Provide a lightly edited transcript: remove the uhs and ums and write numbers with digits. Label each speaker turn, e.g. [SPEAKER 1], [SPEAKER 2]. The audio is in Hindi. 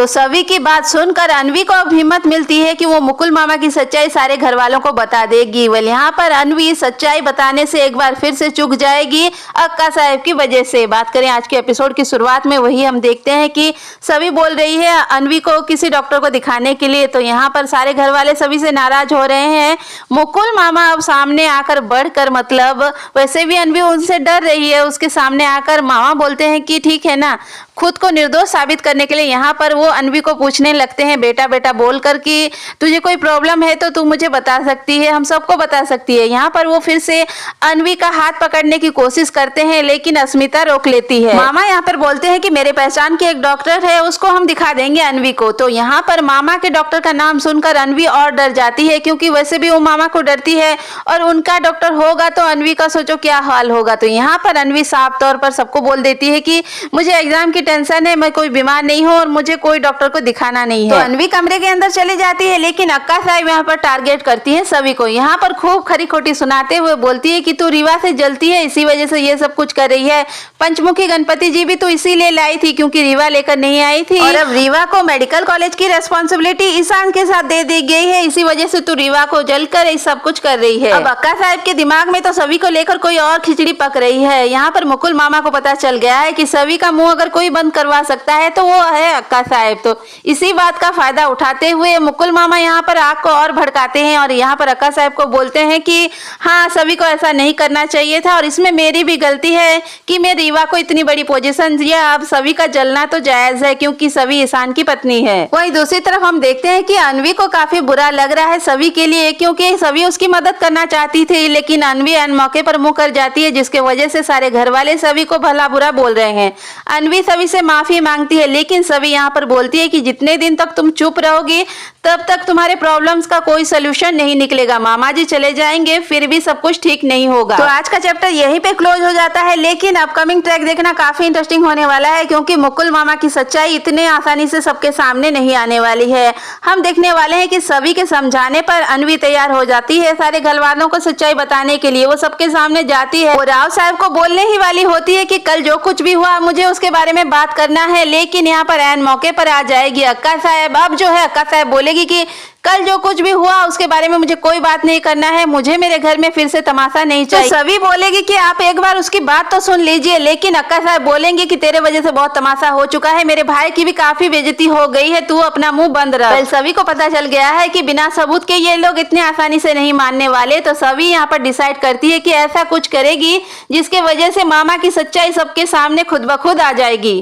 [SPEAKER 1] तो सभी की बात सुनकर अनवी को अब हिम्मत मिलती है कि वो मुकुल मामा की सच्चाई सारे घर वालों को बता देगी। वेल यहाँ पर अनवी सच्चाई बताने से एक बार फिर से चूक जाएगी अक्का साहब की वजह से। बात करें आज के एपिसोड की शुरुआत में, वही हम देखते हैं कि सभी बोल रही है अनवी को किसी डॉक्टर को दिखाने के लिए। तो यहाँ पर सारे घर वाले सभी से नाराज हो रहे हैं। मुकुल मामा अब सामने आकर बढ़कर, मतलब वैसे भी अनवी उनसे डर रही है, उसके सामने आकर मामा बोलते हैं कि ठीक है ना, खुद को निर्दोष साबित करने के लिए यहाँ पर वो अनवी को पूछने लगते हैं बेटा बेटा बोलकर कि तुझे कोई प्रॉब्लम है तो तू मुझे बता सकती है, हम सबको बता सकती है। यहाँ पर वो फिर से अनवी का हाथ पकड़ने की कोशिश करते हैं लेकिन अस्मिता रोक लेती है। मामा यहाँ पर बोलते हैं कि मेरे पहचान के एक डॉक्टर है, उसको हम दिखा देंगे अनवी को। तो यहाँ पर मामा के डॉक्टर का नाम सुनकर अनवी और डर जाती है, क्योंकि वैसे भी वो मामा को डरती है और उनका डॉक्टर होगा तो अनवी का सोचो क्या हाल होगा। तो यहाँ पर अनवी साफ तौर पर सबको बोल देती है कि मुझे एग्जाम की टेंशन है, मैं कोई बीमार नहीं हूँ और मुझे कोई डॉक्टर को दिखाना नहीं है। तो अनवी कमरे के अंदर चली जाती है लेकिन अक्का साहब यहाँ पर टारगेट करती है सभी को। यहाँ पर खूब खरी खोटी सुनाते हुए बोलती है कि तू रीवा से जलती है, इसी वजह से ये सब कुछ कर रही है। पंचमुखी गणपति जी भी तो इसीलिए लाई थी क्योंकि रीवा लेकर नहीं आई थी, और अब रीवा को मेडिकल कॉलेज की रेस्पॉन्सिबिलिटी ईशान के साथ दे दी गई है, इसी वजह से तू रीवा को जलकर ये सब कुछ कर रही है। अब अक्का साहब के दिमाग में तो सभी को लेकर कोई और खिचड़ी पक रही है। यहाँ पर मुकुल मामा को पता चल गया है कि सभी का मुंह अगर कोई बंद करवा सकता है तो वो है अक्का साहब। तो इसी बात का फायदा उठाते हुए मुकुल मामा यहाँ पर आग को और भड़काते हैं और यहाँ पर अक्का साहब को बोलते हैं कि हाँ, सभी को ऐसा नहीं करना चाहिए था और इसमें मेरी भी गलती है कि मैं रीवा को इतनी बड़ी पोजीशन दिया। अब सभी का जलना तो जायज है क्योंकि सभी ईशान की पत्नी है। वहीं दूसरी तरफ हम देखते हैं कि अनवी को काफी बुरा लग रहा है सभी के लिए, क्योंकि सभी उसकी मदद करना चाहती थी लेकिन अनवी अन मौके पर मुंह कर जाती है, जिसके वजह से सारे घर वाले सभी को भला बुरा बोल रहे हैं। अनवी सभी से माफी मांगती है लेकिन सभी यहाँ पर बोलती है कि जितने दिन तक तुम चुप रहोगी तब तक तुम्हारे प्रॉब्लम्स का कोई सोल्यूशन नहीं निकलेगा। मामा जी चले जाएंगे फिर भी सब कुछ ठीक नहीं होगा। तो आज का चैप्टर यहीं पे क्लोज हो जाता है, लेकिन अपकमिंग ट्रैक देखना काफी इंटरेस्टिंग होने वाला है क्योंकि मुकुल मामा की सच्चाई इतने आसानी से सबके सामने नहीं आने वाली है। हम देखने वाले हैं कि सभी के समझाने पर अनवी तैयार हो जाती है सारे घर वालों को सच्चाई बताने के लिए। वो सबके सामने जाती है और राव साहब को बोलने ही वाली होती है कि कल जो कुछ भी हुआ मुझे उसके बारे में बात करना है, लेकिन यहाँ पर ऐन मौके पर आ जाएगी अक्का साहब। अब जो है अक्का साहब बोलेगी कि कल जो कुछ भी हुआ उसके बारे में मुझे कोई बात नहीं करना है, मुझे मेरे घर में फिर से तमाशा नहीं चाहिए। तो सभी बोलेगी कि आप एक बार उसकी बात तो सुन लीजिए, लेकिन अक्का साहब बोलेंगे कि तेरे वजह से बहुत तमाशा हो चुका है, मेरे भाई की भी काफी बेइज्जती हो गई है, तू अपना मुंह बंद रख। सभी को पता चल गया है कि बिना सबूत के ये लोग इतने आसानी से नहीं मानने वाले। तो सभी यहाँ पर डिसाइड करती है कि ऐसा कुछ करेगी जिसके वजह से मामा की सच्चाई सबके सामने खुद ब खुद आ जाएगी।